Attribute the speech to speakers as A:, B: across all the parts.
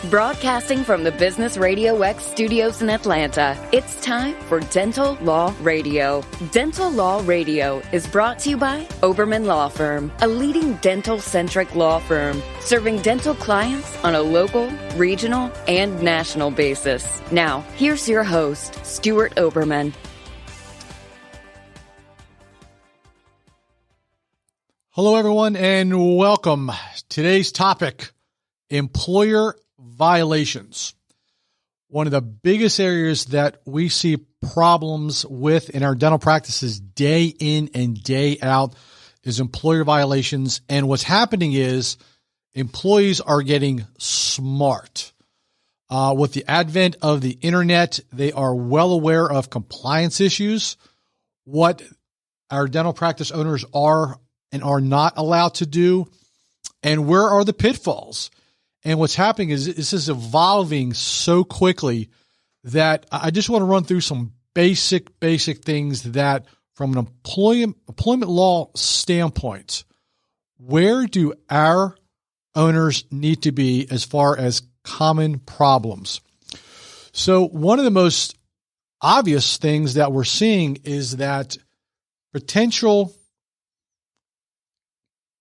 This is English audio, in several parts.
A: Broadcasting from the Business RadioX studios in Atlanta, it's time for Dental Law Radio. Dental Law Radio is brought to you by Oberman Law Firm, a leading dental-centric law firm serving dental clients on a local, regional, and national basis. Now, here's your host, Stuart Oberman.
B: Hello, everyone, and welcome. Today's topic, employer violations. One of the biggest areas that we see problems with in our dental practices day in and day out is employer violations. And what's happening is employees are getting smart. With the advent of the internet, they are well aware of compliance issues, what our dental practice owners are and are not allowed to do, and where are the pitfalls. And what's happening is this is evolving so quickly that I just want to run through some basic things that from an employment law standpoint, where do our owners need to be as far as common problems? So one of the most obvious things that we're seeing is that potential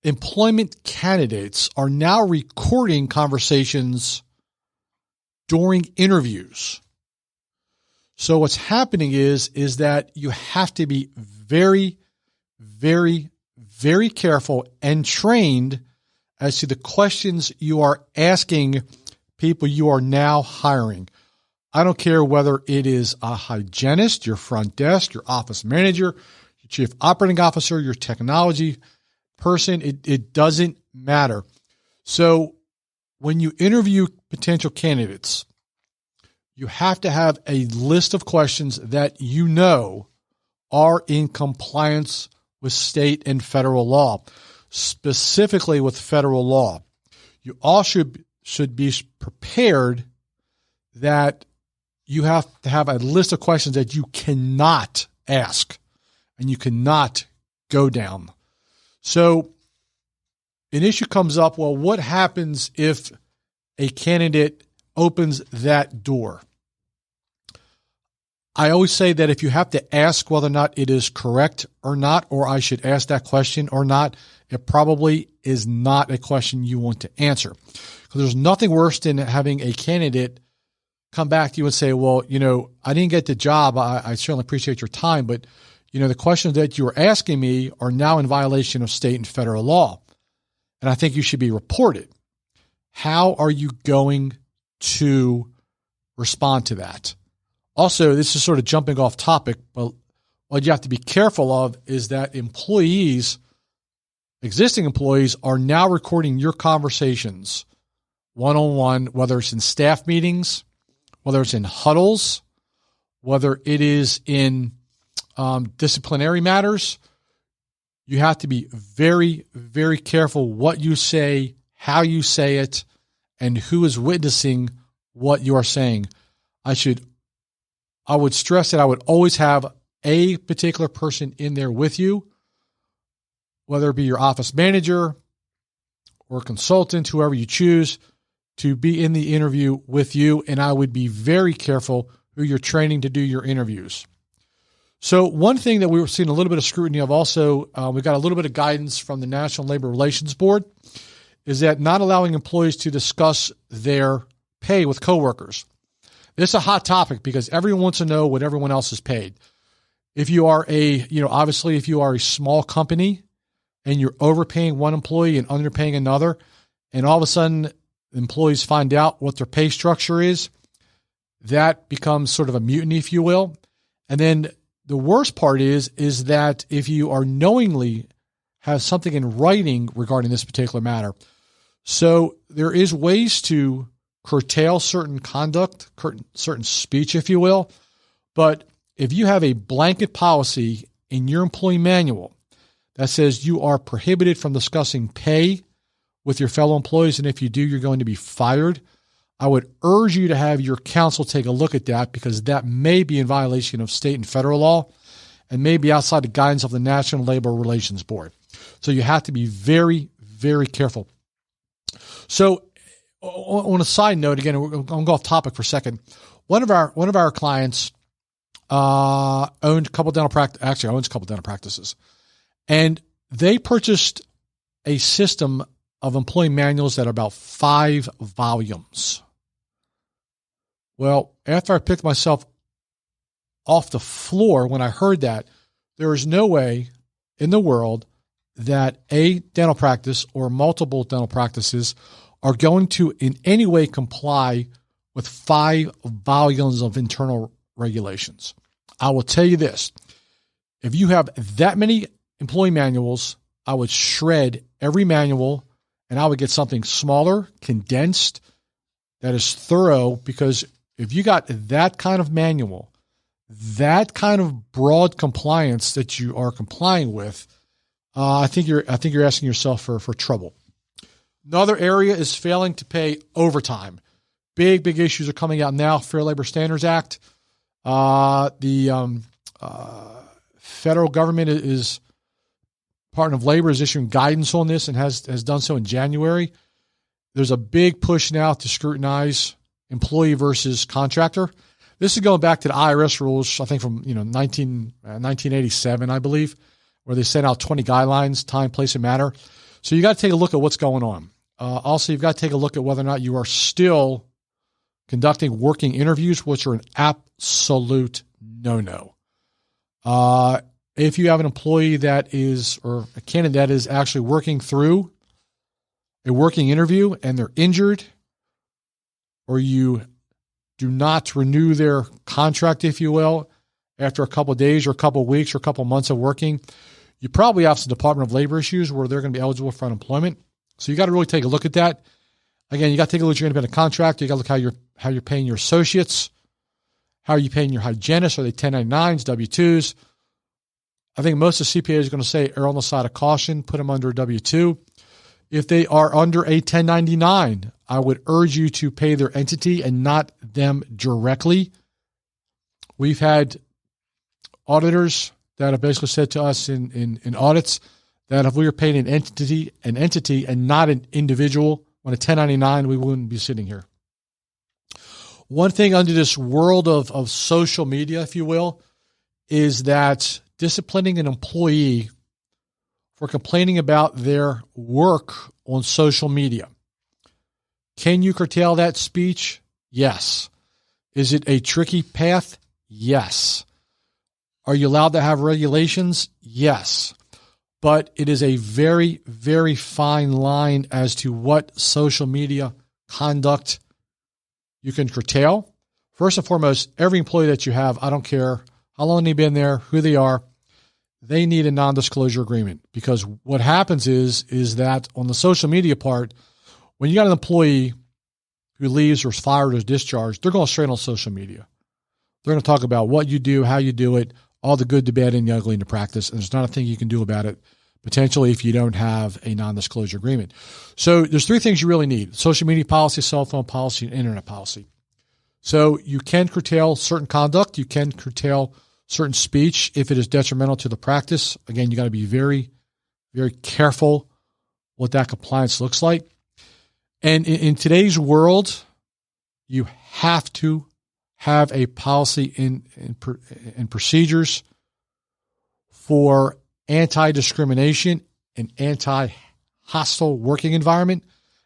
B: employment candidates are now recording conversations during interviews. So what's happening is that you have to be very, very, very careful and trained as to the questions you are asking people you are now hiring. I don't care whether it is a hygienist, your front desk, your office manager, your chief operating officer, your technology person, it doesn't matter. So when you interview potential candidates, you have to have a list of questions that you know are in compliance with state and federal law, specifically with federal law. You all should be prepared that you have to have a list of questions that you cannot ask and you cannot go down. So an issue comes up, well, what happens if a candidate opens that door? I always say that if you have to ask whether or not it is correct or not, or I should ask that question or not, it probably is not a question you want to answer. Because there's nothing worse than having a candidate come back to you and say, well, I didn't get the job. I certainly appreciate your time, but the questions that you are asking me are now in violation of state and federal law, and I think you should be reported. How are you going to respond to that? Also, this is sort of jumping off topic, but what you have to be careful of is that existing employees are now recording your conversations one-on-one, whether it's in staff meetings, whether it's in huddles, whether it is in disciplinary matters. You have to be very, very careful what you say, how you say it, and who is witnessing what you are saying. I would stress that I would always have a particular person in there with you, whether it be your office manager or consultant, whoever you choose, to be in the interview with you. And I would be very careful who you're training to do your interviews. So one thing that we were seeing a little bit of scrutiny of also, we got a little bit of guidance from the National Labor Relations Board, is that not allowing employees to discuss their pay with coworkers. This is a hot topic because everyone wants to know what everyone else is paid. If you are obviously if you are a small company and you're overpaying one employee and underpaying another, and all of a sudden employees find out what their pay structure is, that becomes sort of a mutiny, if you will. And then the worst part is that if you are knowingly have something in writing regarding this particular matter. So there is ways to curtail certain conduct, certain speech, if you will. But if you have a blanket policy in your employee manual that says you are prohibited from discussing pay with your fellow employees, and if you do, you're going to be fired, I would urge you to have your counsel take a look at that, because that may be in violation of state and federal law and may be outside the guidance of the National Labor Relations Board. So you have to be very, very careful. So on a side note, again, I'm going to go off topic for a second. One of our clients owned a couple dental owns a couple dental practices, and they purchased a system of employee manuals that are about 5 volumes. Well, after I picked myself off the floor when I heard that, there is no way in the world that a dental practice or multiple dental practices are going to in any way comply with 5 volumes of internal regulations. I will tell you this. If you have that many employee manuals, I would shred every manual and I would get something smaller, condensed, that is thorough, because if you got that kind of manual, that kind of broad compliance that you are complying with, I think you're asking yourself for trouble. Another area is failing to pay overtime. Big issues are coming out now. Fair Labor Standards Act. The federal government is Department of Labor is issuing guidance on this and has done so in January. There's a big push now to scrutinize employee versus contractor. This is going back to the IRS rules, I think from 1987, I believe, where they sent out 20 guidelines, time, place, and matter. So you got to take a look at what's going on. Also, you've got to take a look at whether or not you are still conducting working interviews, which are an absolute no-no. If you have an employee that is, or a candidate that is actually working through a working interview and they're injured, or you do not renew their contract, if you will, after a couple of days or a couple of weeks or a couple of months of working, you probably have some Department of Labor issues where they're going to be eligible for unemployment. So you got to really take a look at that. Again, you got to take a look at your independent contractor. You got to look how you're paying your associates. How are you paying your hygienists? Are they 1099s, W-2s? I think most of the CPAs are going to say err on the side of caution, put them under a W-2. If they are under a 1099, I would urge you to pay their entity and not them directly. We've had auditors that have basically said to us in audits that if we were paying an entity and not an individual on a 1099, we wouldn't be sitting here. One thing under this world of social media, if you will, is that disciplining an employee for complaining about their work on social media. Can you curtail that speech? Yes. Is it a tricky path? Yes. Are you allowed to have regulations? Yes. But it is a very, very fine line as to what social media conduct you can curtail. First and foremost, every employee that you have, I don't care how long they've been there, who they are, they need a non-disclosure agreement, because what happens is that on the social media part, when you got an employee who leaves or is fired or is discharged, they're going straight on social media. They're going to talk about what you do, how you do it, all the good, the bad, and the ugly in the practice, and there's not a thing you can do about it, potentially, if you don't have a non-disclosure agreement. So there's 3 things you really need: social media policy, cell phone policy, and internet policy. So you can curtail certain conduct. You can curtail certain speech if it is detrimental to the practice. Again, you got to be very, very careful what that compliance looks like. And in today's world, you have to have a policy and procedures for anti-discrimination and anti-hostile working environment.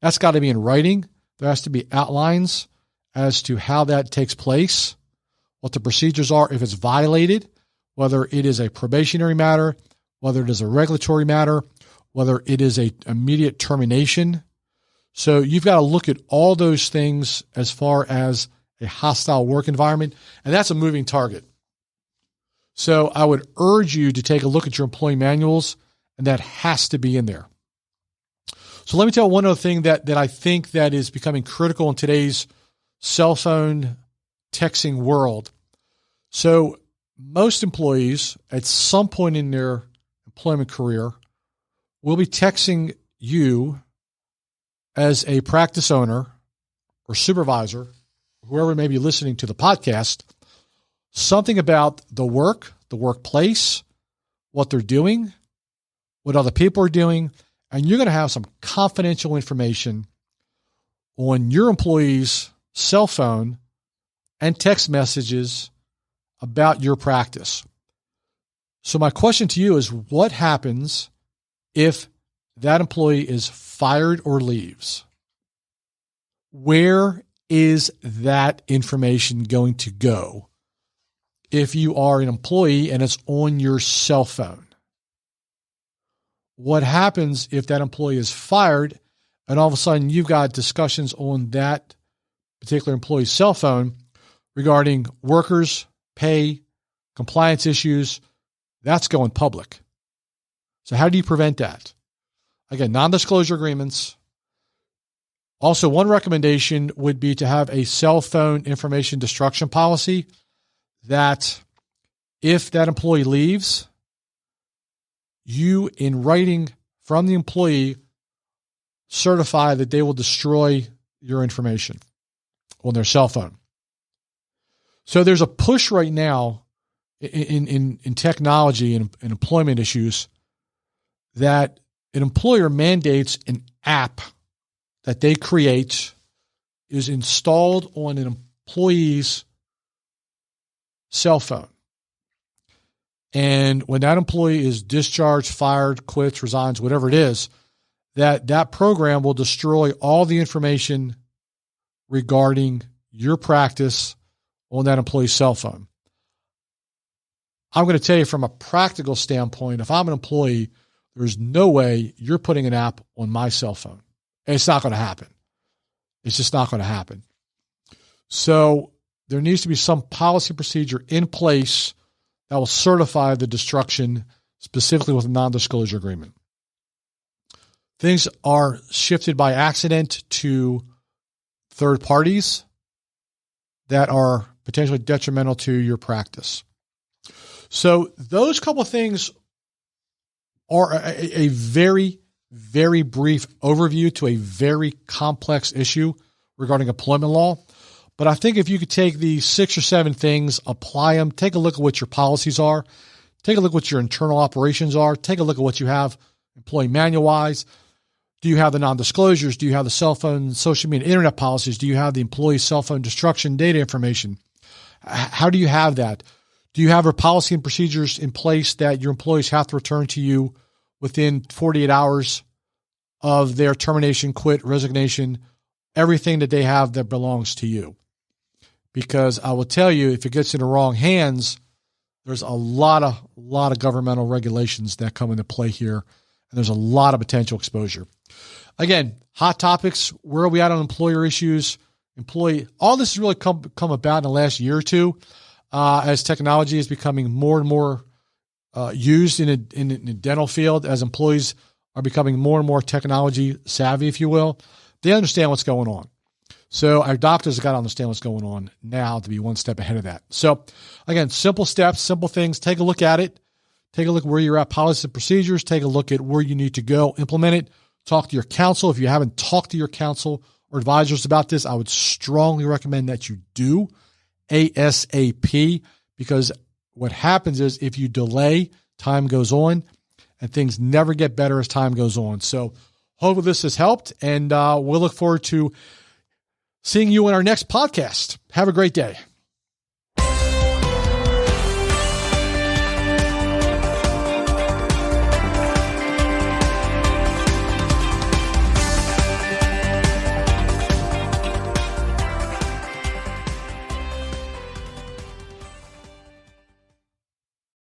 B: That's got to be in writing. There has to be outlines as to how that takes place, what the procedures are if it's violated, whether it is a probationary matter, whether it is a regulatory matter, whether it is a immediate termination. So you've got to look at all those things as far as a hostile work environment, and that's a moving target. So I would urge you to take a look at your employee manuals, and that has to be in there. So let me tell you one other thing that I think that is becoming critical in today's cell phone texting world. So most employees at some point in their employment career will be texting you as a practice owner or supervisor, whoever may be listening to the podcast, something about the work, the workplace, what they're doing, what other people are doing, and you're going to have some confidential information on your employee's cell phone and text messages about your practice. So my question to you is, what happens if that employee is fired or leaves? Where is that information going to go if you are an employee and it's on your cell phone? What happens if that employee is fired and all of a sudden you've got discussions on that particular employee's cell phone regarding workers, pay, compliance issues? That's going public. So how do you prevent that? Again, non-disclosure agreements. Also, one recommendation would be to have a cell phone information destruction policy that if that employee leaves, you, in writing from the employee, certify that they will destroy your information on their cell phone. So there's a push right now in technology and employment issues that an employer mandates an app that they create is installed on an employee's cell phone. And when that employee is discharged, fired, quits, resigns, whatever it is, that program will destroy all the information regarding your practice on that employee's cell phone. I'm going to tell you from a practical standpoint, if I'm an employee, there's no way you're putting an app on my cell phone. It's not going to happen. It's just not going to happen. So there needs to be some policy procedure in place that will certify the destruction, specifically with a non-disclosure agreement. Things are shifted by accident to third parties that are potentially detrimental to your practice. So those couple of things are a very, very brief overview to a very complex issue regarding employment law. But I think if you could take these 6 or 7 things, apply them, take a look at what your policies are, take a look at what your internal operations are, take a look at what you have employee manual-wise. Do you have the non-disclosures? Do you have the cell phone, social media, internet policies? Do you have the employee cell phone destruction data information? How do you have that? Do you have a policy and procedures in place that your employees have to return to you within 48 hours of their termination, quit, resignation, everything that they have that belongs to you? Because I will tell you, if it gets in the wrong hands, there's a lot of governmental regulations that come into play here, and there's a lot of potential exposure. Again, hot topics. Where are we at on employer issues? All this has really come about in the last year or two as technology is becoming more and more used in the dental field, as employees are becoming more and more technology savvy, if you will. They understand what's going on. So our doctors have got to understand what's going on now to be one step ahead of that. So again, simple steps, simple things. Take a look at it. Take a look where you're at, policies and procedures. Take a look at where you need to go, implement it. Talk to your counsel. If you haven't talked to your counsel or advisors about this, I would strongly recommend that you do ASAP, because what happens is if you delay, time goes on and things never get better as time goes on. So hopefully this has helped, and we'll look forward to seeing you in our next podcast. Have a great day.